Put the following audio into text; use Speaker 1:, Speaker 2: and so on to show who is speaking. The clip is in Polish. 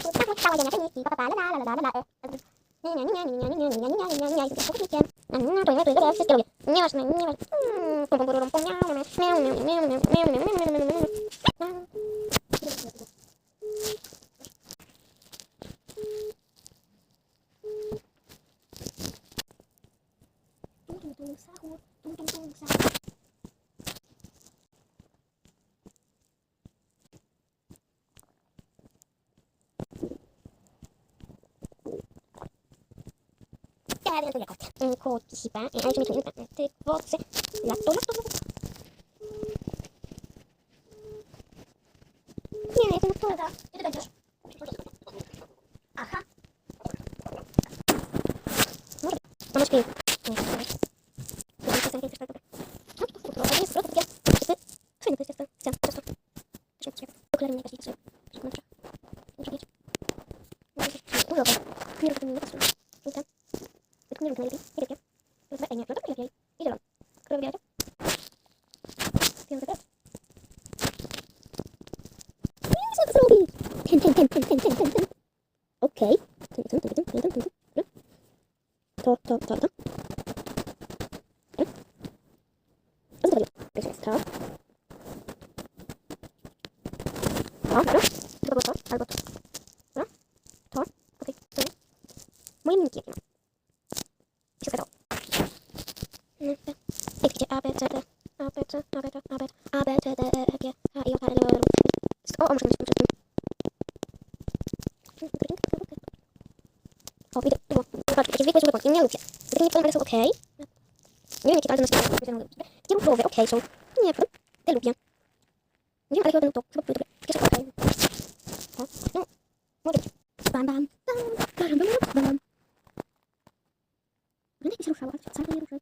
Speaker 1: całe ziemniaczyniki, pa, pa, pa, la, la, la, la, la, la, wszystkie lubię. Nieważne, nieważne. Sahur. Kotki chyba, ale czy mi tu nie ty wodzy, lato. Nie, jestem odpowiada. Gdzie ty będziesz? Aha. Mama śpi. Okej. To. Co to było? Jest to. Dobra. To było to, albo to. Dobra. To. Okej. To jest. Moje miniki nie ma. Się zgadzało. Gdzie A, B, C, D, A, B, C, A, B, C, A, B, A, B, C, D, E, F, G, H, I, J, K, L, M, N, O, muszę mieć przed tym. O, widzę, to było. Patrz, jakieś zwykłe błąd, nie lubię. Gdy nie powiem, są okej. Nie wiem, jakie bardzo na stronę. Kierunkowe, okej, są. Nie wiem, ja lubię. Nie wiem, ale chyba będą to. Chyba były dobre. Takie są okej. O, no, może być. Bam, bam, bam, bam, bam, bam, bam. Będę się ruszała, wcale nie ruszę.